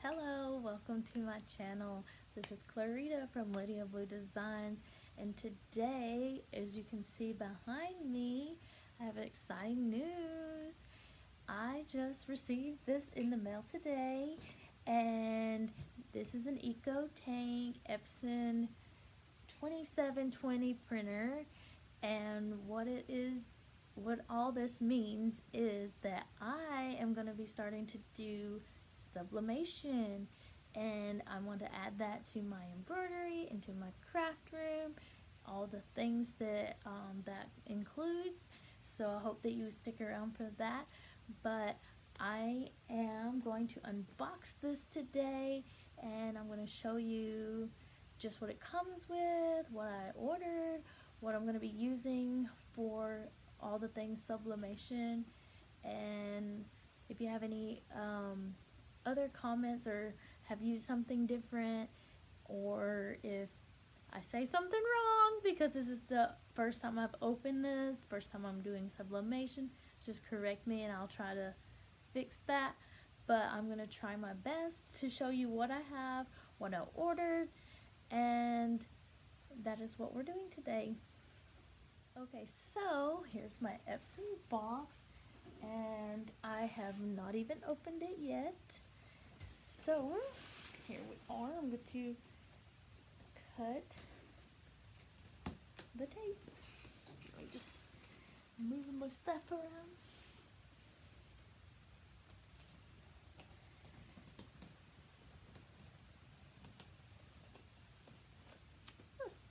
Hello, welcome to my channel. This is Clarita from Lydia Blue Designs, and today, as you can see behind me, I have exciting news. I just received this in the mail today, and this is an Eco Tank Epson 2720 printer, and what all this means is that I am going to be starting to do sublimation, and I want to add that to my embroidery, into my craft room, all the things that that includes. So I hope that you stick around for that. But I am going to unbox this today, and I'm going to show you just what it comes with, what I ordered, what I'm going to be using for all the things sublimation, and if you have any other comments or have used something different, or if I say something wrong, because this is the first time I've opened this, first time I'm doing sublimation, just correct me and I'll try to fix that. But I'm going to try my best to show you what I have, what I ordered, and that is what we're doing today. Okay, so here's my Epson box, and I have not even opened it yet. So here we are. I'm going to cut the tape. Let me just move my stuff around.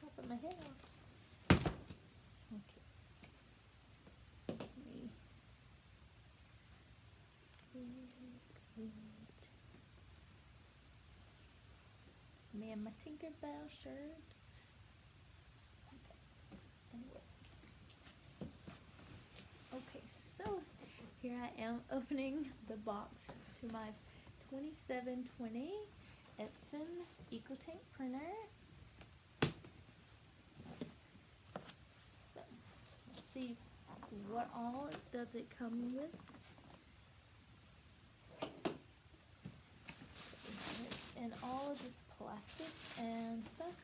Chopping my head off. Okay. Let me fix it. Me and my Tinkerbell shirt. Okay, so here I am opening the box to my 2720 Epson EcoTank printer. So let's see what all does it come with. And all of this plastic and stuff.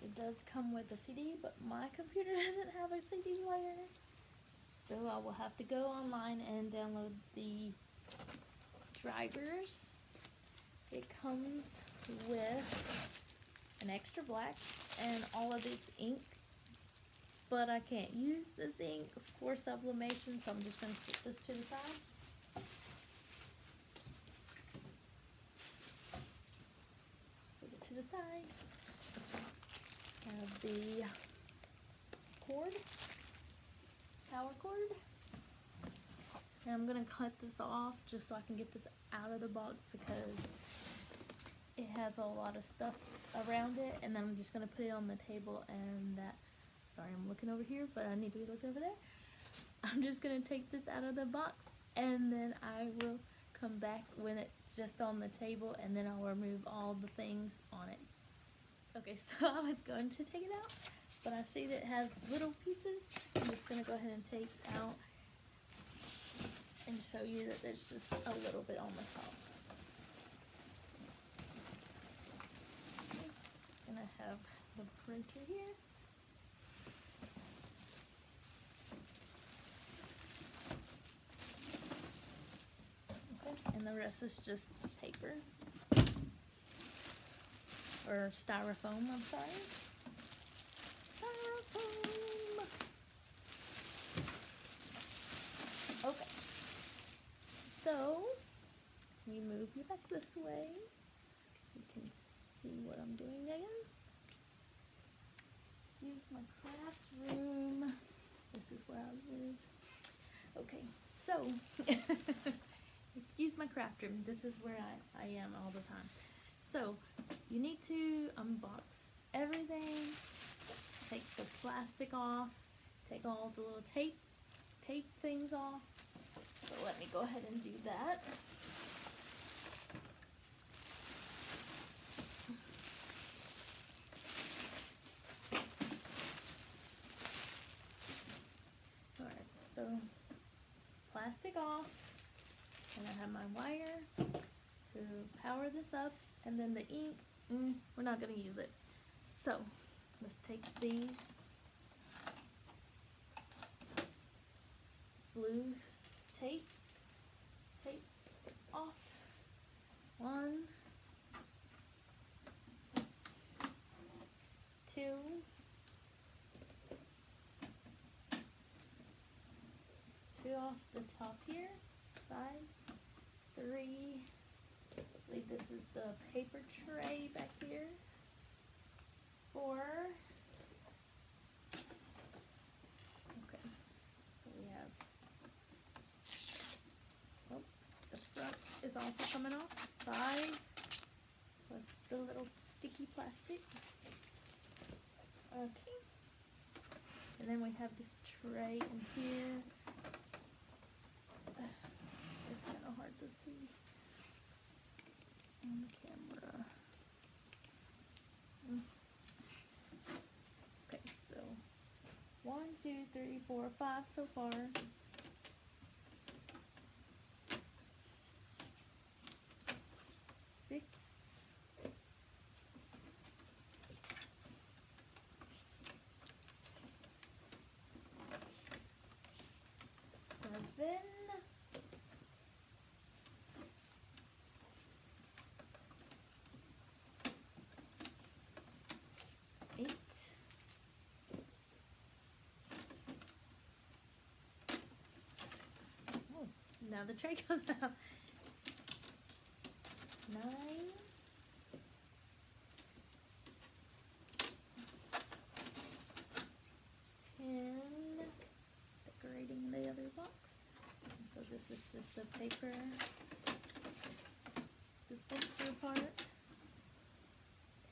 It does come with a CD, but my computer doesn't have a CD player, so I will have to go online and download the drivers. It comes with an extra black and all of this ink, but I can't use this ink for sublimation, so I'm just going to stick this to the side. To the side. Have the cord, power cord, and I'm gonna cut this off just so I can get this out of the box because it has a lot of stuff around it, and then I'm just gonna put it on the table. And that, sorry, I'm looking over here, but I need to look over there. I'm just gonna take this out of the box, and then I will come back when it's just on the table, and then I'll remove all the things on it. Okay, so I was going to take it out, but I see that it has little pieces. I'm just going to go ahead and take out and show you that there's just a little bit on the top. Okay. And I have the printer here. And the rest is just paper, or styrofoam, I'm sorry. Styrofoam! Okay, so let me move you back this way so you can see what I'm doing again. Use my craft room. This is where I live. Okay, so excuse my craft room. This is where I am all the time. So you need to unbox everything, take the plastic off, take all the little tape things off. So let me go ahead and do that. Alright, so plastic off. And I have my wire to to power this up, and then the ink, we're not going to use it. So let's take these blue tapes off. 1, 2, 2 off the top here, side, 3, I believe this is the paper tray back here, 4, okay, so we have, oh, the front is also coming off, 5, plus the little sticky plastic, okay, and then we have this tray in here. It's kind of hard to see on the camera. Okay, so 1, 2, 3, 4, 5 so far. 6, 7, 8, oh, now the tray goes out. 9, 10, decorating the other box. And so this is just the paper dispenser part.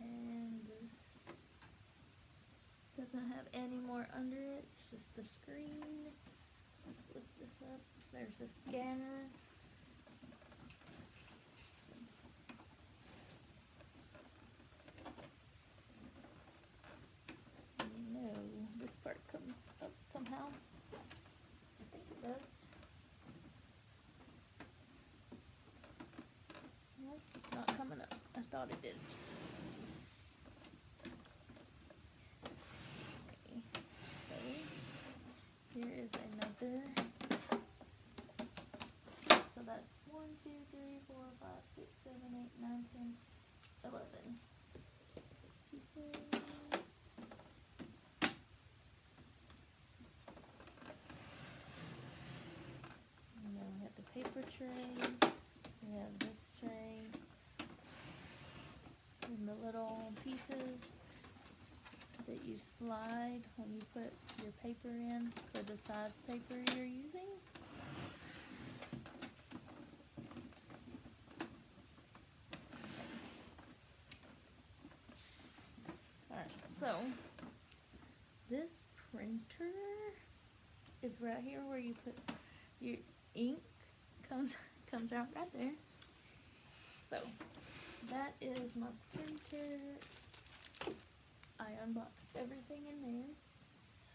And this doesn't have any more under it, it's just the screen. Let's lift this up. There's a scanner. No, this part comes up somehow. I think it does. Nope, it's not coming up. I thought it did. Okay, so here is another. So that's 1, 2, 3, 4, 5, 6, 7, 8, 9, 10, 11 pieces. And then we have the paper tray. We have this tray. And the little pieces that you slide when you put your paper in for the size paper you're using. Alright, so this printer is right here where you put your ink, comes out right there. So that is my printer. I unboxed everything in there.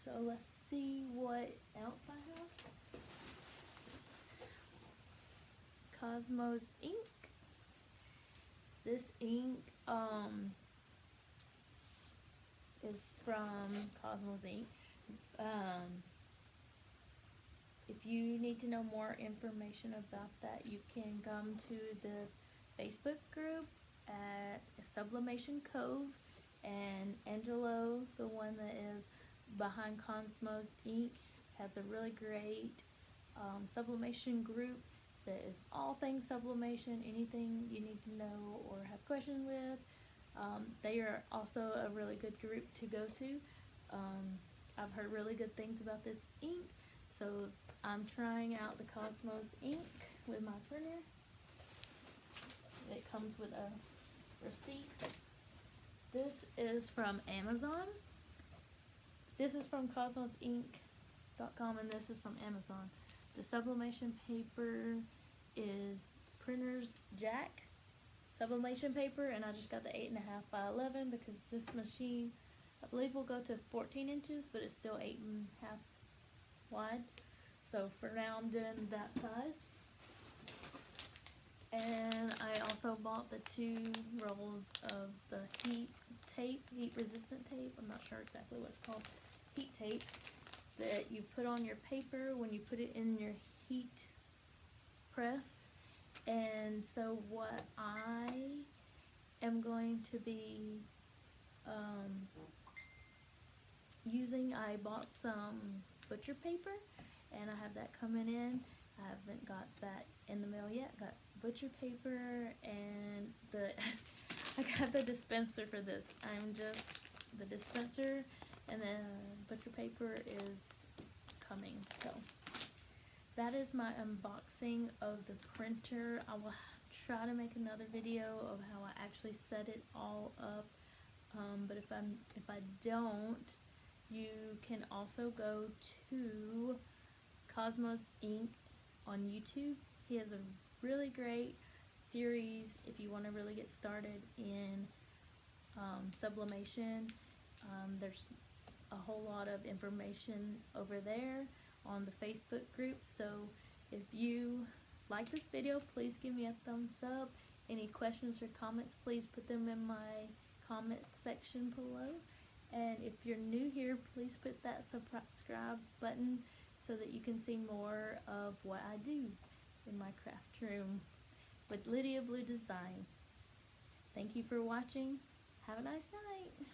So let's see what else I have. Cosmos ink. This ink is from Cosmos ink. If you need to know more information about that, you can come to the Facebook group at Sublimation Cove, and Angelo, the one that is behind Cosmos Ink, has a really great sublimation group that is all things sublimation, anything you need to know or have questions with. They are also a really good group to go to. I've heard really good things about this ink, so I'm trying out the Cosmos ink with my printer. It comes with a receipt. This is from Amazon. This is from cosmosink.com, and this is from Amazon. The sublimation paper is Printer's Jack sublimation paper, and I just got the 8.5 by 11 because this machine, I believe, will go to 14 inches, but it's still 8.5 wide. So for now I'm doing that size. And I also bought the 2 rolls of the heat tape, heat resistant tape. I'm not sure exactly what it's called. Heat tape that you put on your paper when you put it in your heat press. And so what I am going to be using, I bought some butcher paper and I have that coming in. I haven't got that in the mail yet. Got butcher paper and the I got the dispenser for this. I'm just the dispenser, and then butcher paper is coming. So that is my unboxing of the printer. I will try to make another video of how I actually set it all up. But if I don't, you can also go to Cosmos Inc. on YouTube. He has a really great series if you want to really get started in sublimation. There's a whole lot of information over there on the Facebook group. So if you like this video, please give me a thumbs up. Any questions or comments, please put them in my comment section below. And if you're new here, please put that subscribe button so that you can see more of what I do in my craft room with Lydia Blue Designs. Thank you for watching. Have a nice night.